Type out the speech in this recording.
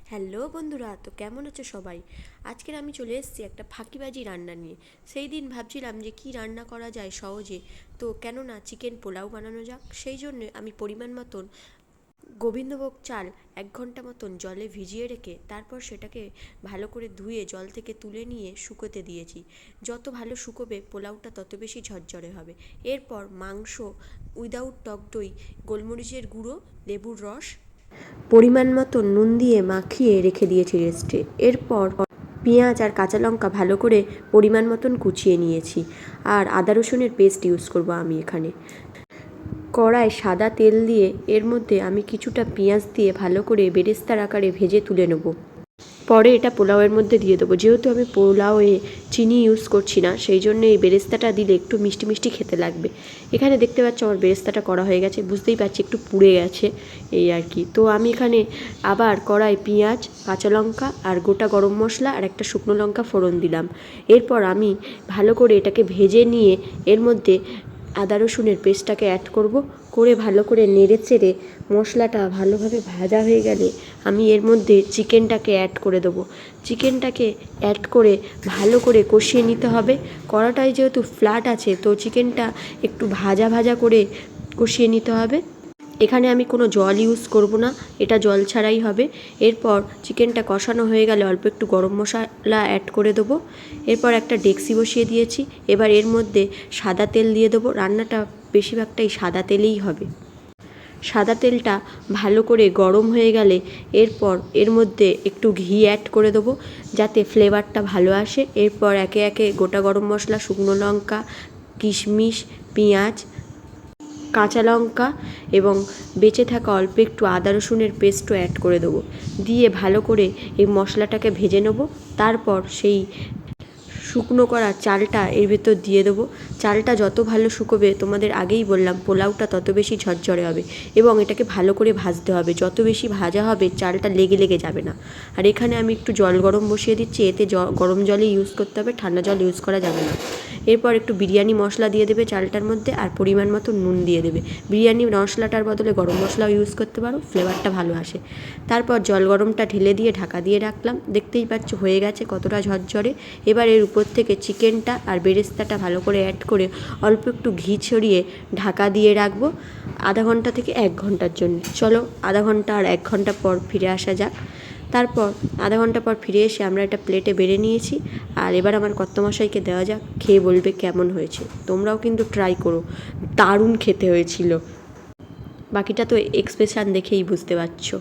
Hello বন্ধুরা, তো কেমন আছো সবাই? আজকের আমি চলে এসেছি একটা ফাঁকিবাজি রান্না নিয়ে। সেই দিন ভাবছিলাম যে কি রান্না করা যায় সহজে, তো কেন না চিকেন পোলাও বানানো যাক। সেই জন্য আমি পরিমাণ মতন গোবিন্দভোগ চাল 1 ঘন্টা মতন জলে ভিজিয়ে রেখে তারপর সেটাকে ভালো করে ধুয়ে জল থেকে তুলে নিয়ে শুকোতে দিয়েছি। যত ভালো শুকোবে পোলাওটা তত বেশি ঝরঝরে হবে। এরপর মাংস উইদাউট টক দই, গোলমরিচের গুঁড়ো, লেবুর রস, পরিমাণ মতো নুন দিয়ে মাখিয়ে রেখে দিয়েছি রেস্টে। এরপর পেঁয়াজ আর কাঁচা লঙ্কা ভালো করে পরিমাণ মতন কুচিয়ে নিয়েছি। আর আদা রসুনের পেস্ট ইউজ করব আমি এখানে। কড়ায় সাদা তেল দিয়ে এর মধ্যে আমি কিছুটা পেঁয়াজ দিয়ে ভালো করে বেরেস্তার আকারে ভেজে তুলে নেব। পরে এটা পোলাওয়ের মধ্যে দিয়ে দেবো। যেহেতু আমি পোলাওয়ে চিনি ইউজ করছি না, সেই জন্য এই বেরেস্তাটা দিলে একটু মিষ্টি মিষ্টি খেতে লাগবে। এখানে দেখতে পাচ্ছ আমার বেরেস্তাটা করা হয়ে গেছে, বুঝতেই পারছি একটু পুড়ে গেছে এই আর কি। তো আমি এখানে আবার কড়াই পেঁয়াজ, কাঁচা লঙ্কা আর গোটা গরম মশলা আর একটা শুকনো লঙ্কা ফোড়ন দিলাম। এরপর আমি ভালো করে এটাকে ভেজে নিয়ে এর মধ্যে আদা রসুনের পেস্টটাকে অ্যাড করব। করে ভালো করে নেড়ে চেড়ে মশলাটা ভালোভাবে ভাজা হয়ে গেলে আমি এর মধ্যে চিকেনটাকে অ্যাড করে দেবো। চিকেনটাকে অ্যাড করে ভালো করে কষিয়ে নিতে হবে। কড়াটায় যেহেতু ফ্ল্যাট আছে, তো চিকেনটা একটু ভাজা ভাজা করে কষিয়ে নিতে হবে। এখানে আমি কোনো জল ইউজ করব না, এটা জল ছাড়াই হবে। এরপর চিকেনটা কষানো হয়ে গেলে অল্প একটু গরম মশলা অ্যাড করে দেবো। এরপর একটা ডেকচি বসিয়ে দিয়েছি। এবার এর মধ্যে সাদা তেল দিয়ে দেবো। রান্নাটা বেশিরভাগটাই সাদা তেলেই হবে। সাদা তেলটা ভালো করে গরম হয়ে গেলে এরপর এর মধ্যে একটু ঘি অ্যাড করে দেবো যাতে ফ্লেভারটা ভালো আসে। এরপর একে একে গোটা গরম মশলা, শুকনো লঙ্কা, কিশমিশ, পেঁয়াজ, কাঁচা লঙ্কা এবং বেঁচে থাকা অল্প একটু আদা রসুনের পেস্টও অ্যাড করে দেবো। দিয়ে ভালো করে এই মশলাটাকে ভেজে নেব। তারপর সেই শুকনো করা চালটা এর ভেতর দিয়ে দেবো। চালটা যত ভালো শুকোবে, তোমাদের আগেই বললাম, পোলাওটা তত বেশি ঝরঝরে হবে এবং এটাকে ভালো করে ভাজতে হবে। যত বেশি ভাজা হবে চালটা লেগে লেগে যাবে না। আর এখানে আমি একটু জল গরম বসিয়ে দিচ্ছি, এতে গরম জলই ইউজ করতে হবে, ঠান্ডা জল ইউজ করা যাবে না। এরপর একটু বিরিয়ানি মশলা দিয়ে দেবে চালটার মধ্যে আর পরিমাণ মতো নুন দিয়ে দেবে। বিরিয়ানি মশলাটার বদলে গরম মশলাও ইউজ করতে পারো, ফ্লেভারটা ভালো আসে। তারপর জল গরমটা ঢেলে দিয়ে ঢাকা দিয়ে রাখলাম। দেখতেই পাচ্ছ হয়ে গেছে কতটা ঝরঝরে। এবার এর উপর থেকে চিকেনটা আর বেরেস্তাটা ভালো করে অ্যাড করে অল্প একটু ঘি ছড়িয়ে ঢাকা দিয়ে রাখবো আধা ঘন্টা থেকে 1 ঘন্টার জন্য। চলো আধা ঘন্টা আর 1 ঘন্টা পর ফিরে আসা যাক। তারপর আধা ঘন্টা পর ফিরে এসে আমরা একটা প্লেটে বেড়ে নিয়েছি। আর এবার আমার কর্তামশাইকে দেওয়া যাক, খেয়ে বলবে কেমন হয়েছে। তোমরাও কিন্তু ট্রাই করো, দারুণ খেতে হয়েছিল। বাকিটা তো এক্সপ্রেশন দেখেই বুঝতে পারছো।